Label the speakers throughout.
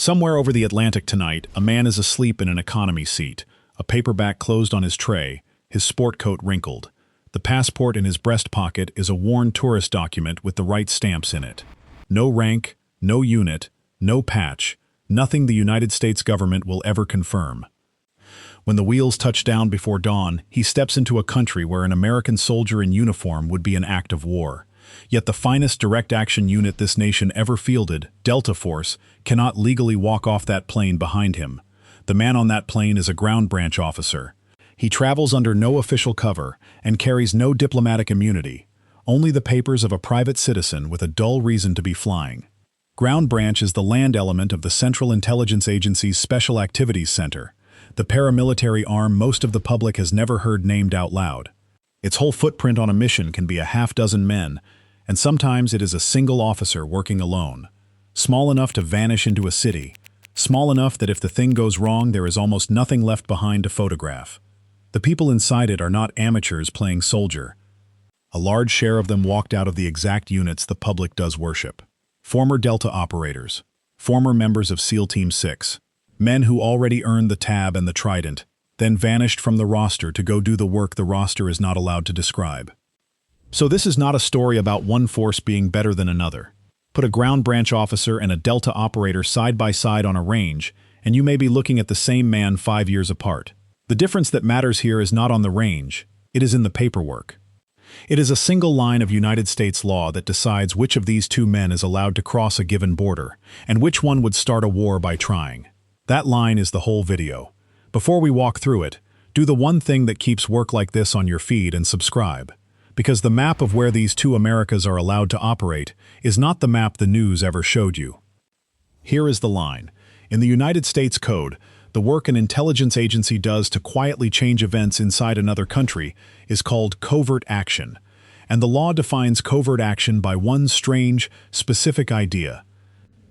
Speaker 1: Somewhere over the Atlantic tonight, a man is asleep in an economy seat, a paperback closed on his tray, his sport coat wrinkled. The passport in his breast pocket is a worn tourist document with the right stamps in it. No rank, no unit, no patch, nothing the United States government will ever confirm. When the wheels touch down before dawn, he steps into a country where an American soldier in uniform would be an act of war. Yet the finest direct action unit this nation ever fielded, Delta Force, cannot legally walk off that plane behind him. The man on that plane is a ground branch officer. He travels under no official cover and carries no diplomatic immunity, only the papers of a private citizen with a dull reason to be flying. Ground branch is the land element of the Central Intelligence Agency's Special Activities Center, the paramilitary arm most of the public has never heard named out loud. Its whole footprint on a mission can be a half-dozen men, and sometimes it is a single officer working alone, small enough to vanish into a city, small enough that if the thing goes wrong there is almost nothing left behind to photograph. The people inside it are not amateurs playing soldier. A large share of them walked out of the exact units the public does worship. Former Delta operators, former members of SEAL Team 6, men who already earned the tab and the trident, then vanished from the roster to go do the work the roster is not allowed to describe. So this is not a story about one force being better than another. Put a ground branch officer and a Delta operator side by side on a range, and you may be looking at the same man 5 years apart. The difference that matters here is not on the range, it is in the paperwork. It is a single line of United States law that decides which of these two men is allowed to cross a given border, and which one would start a war by trying. That line is the whole video. Before we walk through it, do the one thing that keeps work like this on your feed and subscribe. Because the map of where these two Americas are allowed to operate is not the map the news ever showed you. Here is the line. In the United States Code, the work an intelligence agency does to quietly change events inside another country is called covert action, and the law defines covert action by one strange, specific idea.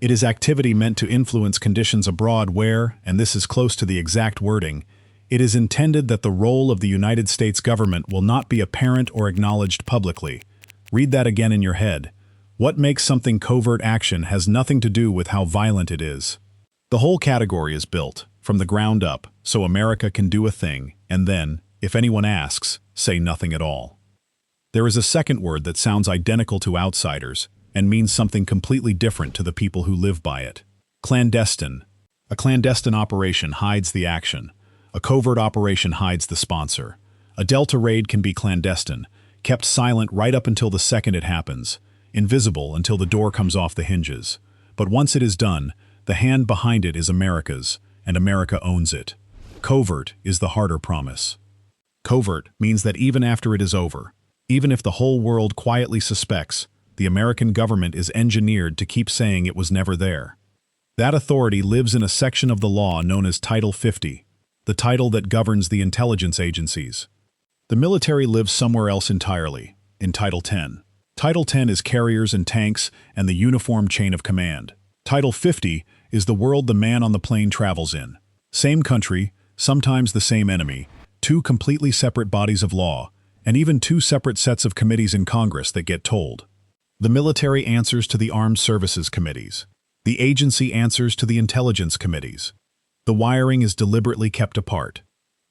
Speaker 1: It is activity meant to influence conditions abroad where, and this is close to the exact wording, it is intended that the role of the United States government will not be apparent or acknowledged publicly. Read that again in your head. What makes something covert action has nothing to do with how violent it is. The whole category is built, from the ground up, so America can do a thing, and then, if anyone asks, say nothing at all. There is a second word that sounds identical to outsiders, and means something completely different to the people who live by it. Clandestine. A clandestine operation hides the action. A covert operation hides the sponsor. A Delta raid can be clandestine, kept silent right up until the second it happens, invisible until the door comes off the hinges. But once it is done, the hand behind it is America's, and America owns it. Covert is the harder promise. Covert means that even after it is over, even if the whole world quietly suspects, the American government is engineered to keep saying it was never there. That authority lives in a section of the law known as Title 50, the title that governs the intelligence agencies. The military lives somewhere else entirely, in Title 10. Title 10 is carriers and tanks and the uniform chain of command. Title 50 is the world the man on the plane travels in. Same country, sometimes the same enemy, two completely separate bodies of law, and even two separate sets of committees in Congress that get told. The military answers to the Armed Services Committees. The agency answers to the intelligence committees. The wiring is deliberately kept apart.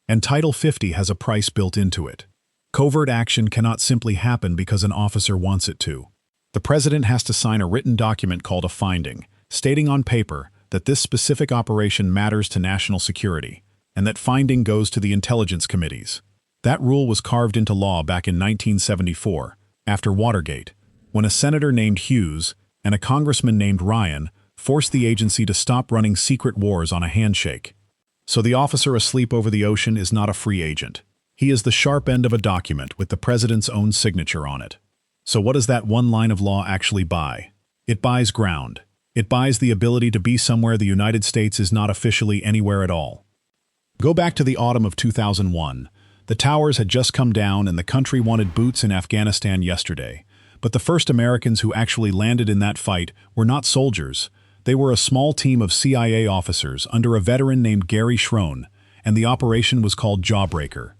Speaker 1: And Title 50 has a price built into it. Covert action cannot simply happen because an officer wants it to. The president has to sign a written document called a finding, stating on paper that this specific operation matters to national security, and that finding goes to the intelligence committees. That rule was carved into law back in 1974, after Watergate, when a senator named Hughes and a congressman named Ryan forced the agency to stop running secret wars on a handshake. So the officer asleep over the ocean is not a free agent. He is the sharp end of a document with the president's own signature on it. So what does that one line of law actually buy? It buys ground. It buys the ability to be somewhere the United States is not officially anywhere at all. Go back to the autumn of 2001. The towers had just come down and the country wanted boots in Afghanistan yesterday. But the first Americans who actually landed in that fight were not soldiers. They were a small team of CIA officers under a veteran named Gary Schroen, and the operation was called Jawbreaker.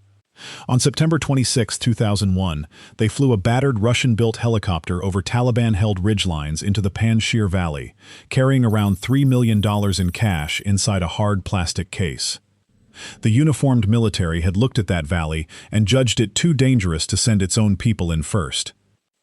Speaker 1: On September 26, 2001, they flew a battered Russian-built helicopter over Taliban-held ridgelines into the Panjshir Valley, carrying around $3 million in cash inside a hard plastic case. The uniformed military had looked at that valley and judged it too dangerous to send its own people in first.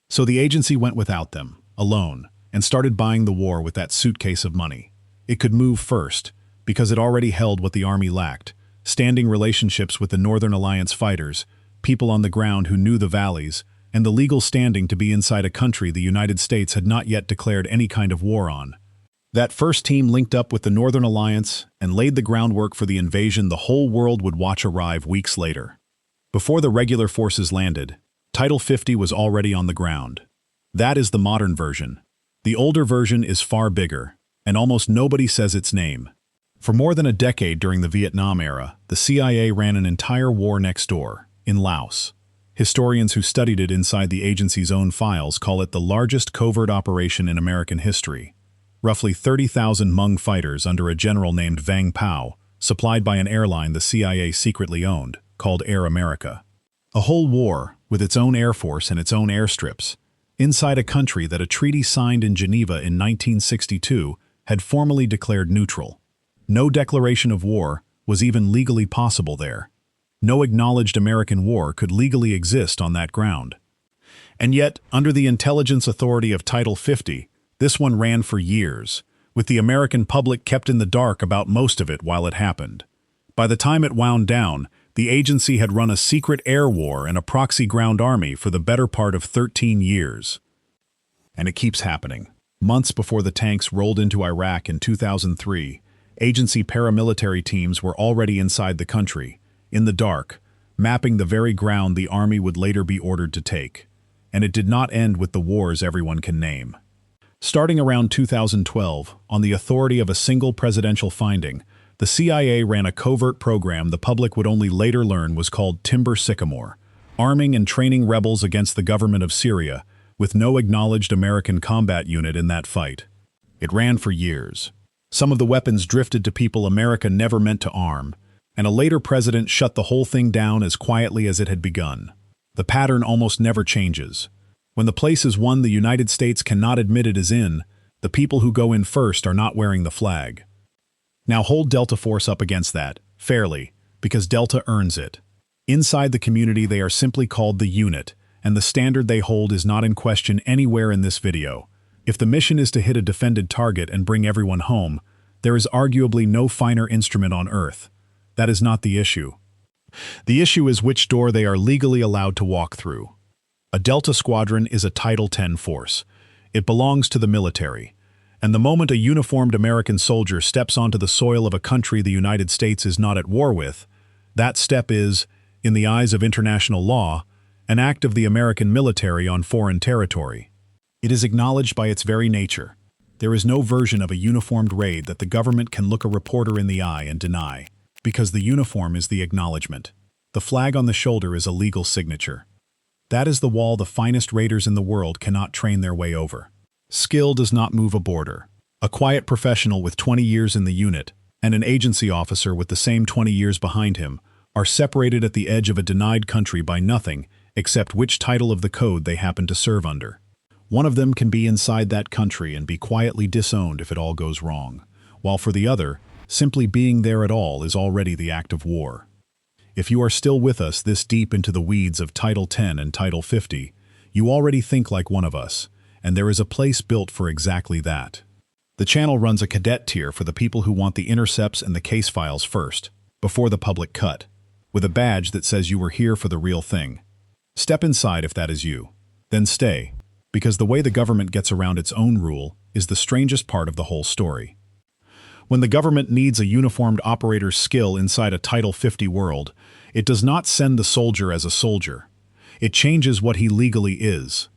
Speaker 1: So the agency went without them, alone, and started buying the war with that suitcase of money. It could move first, because it already held what the army lacked: standing relationships with the Northern Alliance fighters, people on the ground who knew the valleys, and the legal standing to be inside a country the United States had not yet declared any kind of war on. That first team linked up with the Northern Alliance and laid the groundwork for the invasion the whole world would watch arrive weeks later. Before the regular forces landed, Title 50 was already on the ground. That is the modern version. The older version is far bigger, and almost nobody says its name. For more than a decade during the Vietnam era, the CIA ran an entire war next door, in Laos. Historians who studied it inside the agency's own files call it the largest covert operation in American history. Roughly 30,000 Hmong fighters under a general named Vang Pao, supplied by an airline the CIA secretly owned, called Air America. A whole war, with its own air force and its own airstrips, inside a country that a treaty signed in Geneva in 1962 had formally declared neutral. No declaration of war was even legally possible there. No acknowledged American war could legally exist on that ground. And yet, under the intelligence authority of Title 50, this one ran for years, with the American public kept in the dark about most of it while it happened. By the time it wound down, the agency had run a secret air war and a proxy ground army for the better part of 13 years. And it keeps happening. Months before the tanks rolled into Iraq in 2003, agency paramilitary teams were already inside the country, in the dark, mapping the very ground the army would later be ordered to take. And it did not end with the wars everyone can name. Starting around 2012, on the authority of a single presidential finding, the CIA ran a covert program the public would only later learn was called Timber Sycamore, arming and training rebels against the government of Syria, with no acknowledged American combat unit in that fight. It ran for years. Some of the weapons drifted to people America never meant to arm, and a later president shut the whole thing down as quietly as it had begun. The pattern almost never changes. When the place is one the United States cannot admit it is in, the people who go in first are not wearing the flag. Now hold Delta Force up against that, fairly, because Delta earns it. Inside the community they are simply called the unit, and the standard they hold is not in question anywhere in this video. If the mission is to hit a defended target and bring everyone home, there is arguably no finer instrument on Earth. That is not the issue. The issue is which door they are legally allowed to walk through. A Delta Squadron is a Title 10 force. It belongs to the military. And the moment a uniformed American soldier steps onto the soil of a country the United States is not at war with, that step is, in the eyes of international law, an act of the American military on foreign territory. It is acknowledged by its very nature. There is no version of a uniformed raid that the government can look a reporter in the eye and deny, because the uniform is the acknowledgement. The flag on the shoulder is a legal signature. That is the wall the finest raiders in the world cannot train their way over. Skill does not move a border. A quiet professional with 20 years in the unit and an agency officer with the same 20 years behind him are separated at the edge of a denied country by nothing except which title of the code they happen to serve under. One of them can be inside that country and be quietly disowned if it all goes wrong, while for the other, simply being there at all is already the act of war. If you are still with us this deep into the weeds of Title 10 and Title 50, you already think like one of us, and there is a place built for exactly that. The channel runs a cadet tier for the people who want the intercepts and the case files first, before the public cut, with a badge that says you were here for the real thing. Step inside if that is you. Then stay, because the way the government gets around its own rule is the strangest part of the whole story. When the government needs a uniformed operator's skill inside a Title 50 world, it does not send the soldier as a soldier. It changes what he legally is.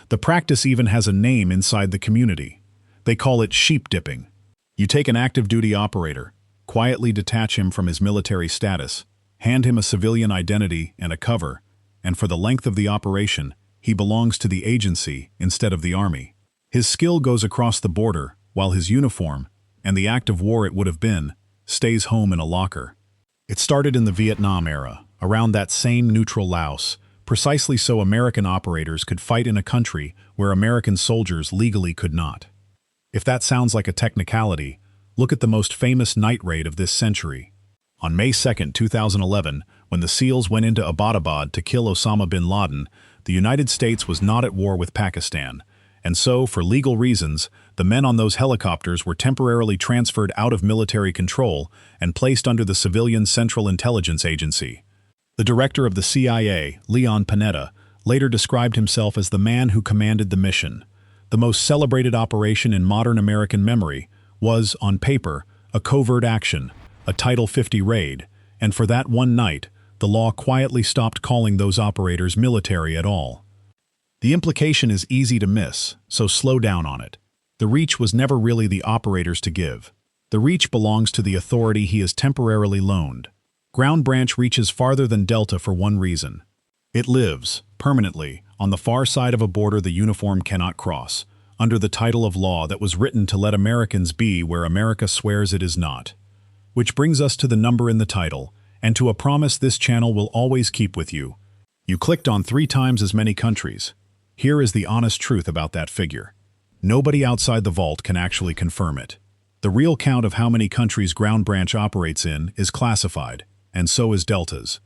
Speaker 1: The practice even has a name inside the community. They call it sheep dipping. You take an active duty operator, quietly detach him from his military status, hand him a civilian identity and a cover, and for the length of the operation, he belongs to the agency instead of the army. His skill goes across the border, while his uniform, and the act of war it would have been, stays home in a locker. It started in the Vietnam era, around that same neutral Laos, precisely so American operators could fight in a country where American soldiers legally could not. If that sounds like a technicality, look at the most famous night raid of this century. On May 2, 2011, when the SEALs went into Abbottabad to kill Osama bin Laden, the United States was not at war with Pakistan, and so, for legal reasons, the men on those helicopters were temporarily transferred out of military control and placed under the civilian Central Intelligence Agency. The director of the CIA, Leon Panetta, later described himself as the man who commanded the mission. The most celebrated operation in modern American memory was, on paper, a covert action, a Title 50 raid, and for that one night, the law quietly stopped calling those operators military at all. The implication is easy to miss, so slow down on it. The reach was never really the operator's to give. The reach belongs to the authority he has temporarily loaned. Ground Branch reaches farther than Delta for one reason. It lives, permanently, on the far side of a border the uniform cannot cross, under the title of law that was written to let Americans be where America swears it is not. Which brings us to the number in the title, and to a promise this channel will always keep with you. You clicked on 3 times as many countries. Here is the honest truth about that figure. Nobody outside the vault can actually confirm it. The real count of how many countries Ground Branch operates in is classified, and so is Delta's.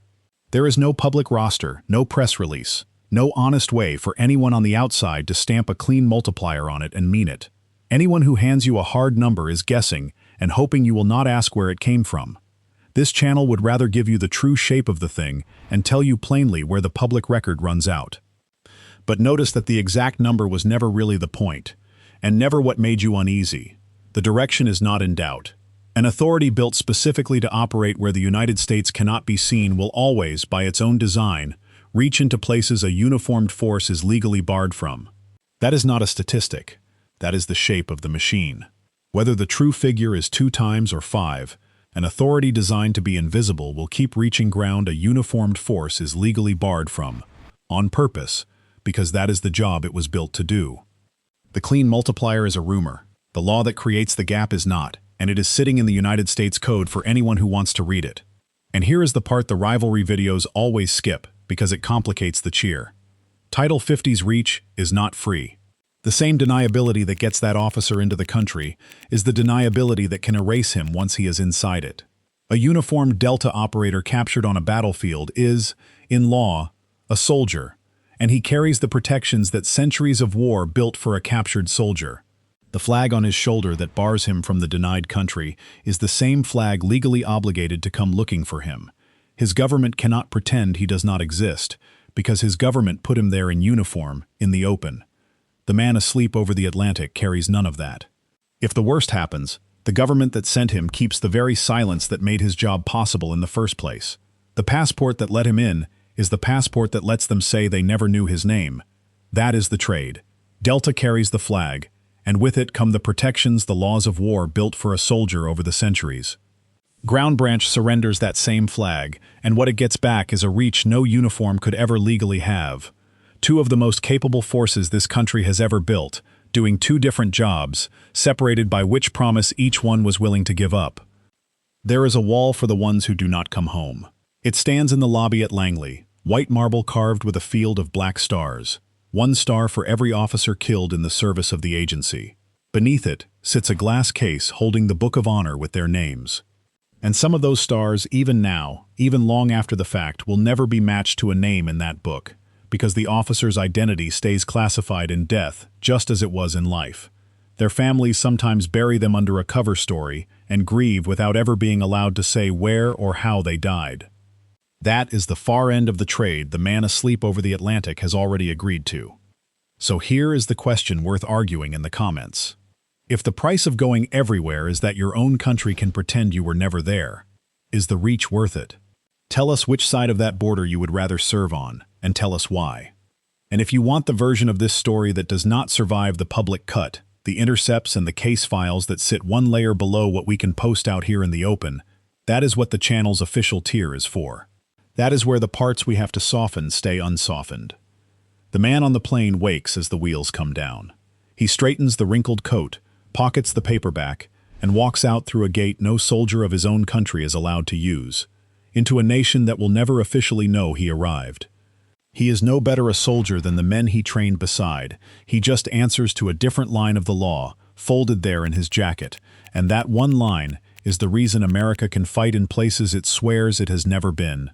Speaker 1: There is no public roster, no press release, no honest way for anyone on the outside to stamp a clean multiplier on it and mean it. Anyone who hands you a hard number is guessing and hoping you will not ask where it came from. This channel would rather give you the true shape of the thing and tell you plainly where the public record runs out. But notice that the exact number was never really the point, and never what made you uneasy. The direction is not in doubt. An authority built specifically to operate where the United States cannot be seen will always, by its own design, reach into places a uniformed force is legally barred from. That is not a statistic. That is the shape of the machine. Whether the true figure is 2 times or 5, an authority designed to be invisible will keep reaching ground a uniformed force is legally barred from, on purpose, because that is the job it was built to do. The clean multiplier is a rumor. The law that creates the gap is not, and it is sitting in the United States Code for anyone who wants to read it. And here is the part the rivalry videos always skip, because it complicates the cheer. Title 50's reach is not free. The same deniability that gets that officer into the country is the deniability that can erase him once he is inside it. A uniformed Delta operator captured on a battlefield is, in law, a soldier, and he carries the protections that centuries of war built for a captured soldier. The flag on his shoulder that bars him from the denied country is the same flag legally obligated to come looking for him. His government cannot pretend he does not exist, because his government put him there in uniform, in the open. The man asleep over the Atlantic carries none of that. If the worst happens, the government that sent him keeps the very silence that made his job possible in the first place. The passport that let him in is the passport that lets them say they never knew his name. That is the trade. Delta carries the flag, and with it come the protections the laws of war built for a soldier over the centuries. Ground Branch surrenders that same flag, and what it gets back is a reach no uniform could ever legally have. 2 of the most capable forces this country has ever built, doing 2 different jobs, separated by which promise each one was willing to give up. There is a wall for the ones who do not come home. It stands in the lobby at Langley, white marble carved with a field of black stars, 1 star for every officer killed in the service of the agency. Beneath it sits a glass case holding the Book of Honor with their names. And some of those stars, even now, even long after the fact, will never be matched to a name in that book, because the officer's identity stays classified in death just as it was in life. Their families sometimes bury them under a cover story and grieve without ever being allowed to say where or how they died. That is the far end of the trade the man asleep over the Atlantic has already agreed to. So here is the question worth arguing in the comments. If the price of going everywhere is that your own country can pretend you were never there, is the reach worth it? Tell us which side of that border you would rather serve on, and tell us why. And if you want the version of this story that does not survive the public cut, the intercepts and the case files that sit 1 layer below what we can post out here in the open, that is what the channel's official tier is for. That is where the parts we have to soften stay unsoftened. The man on the plane wakes as the wheels come down. He straightens the wrinkled coat, pockets the paperback, and walks out through a gate no soldier of his own country is allowed to use. into a nation that will never officially know he arrived. He is no better a soldier than the men he trained beside. He just answers to a different line of the law, folded there in his jacket, and that one line is the reason America can fight in places it swears it has never been.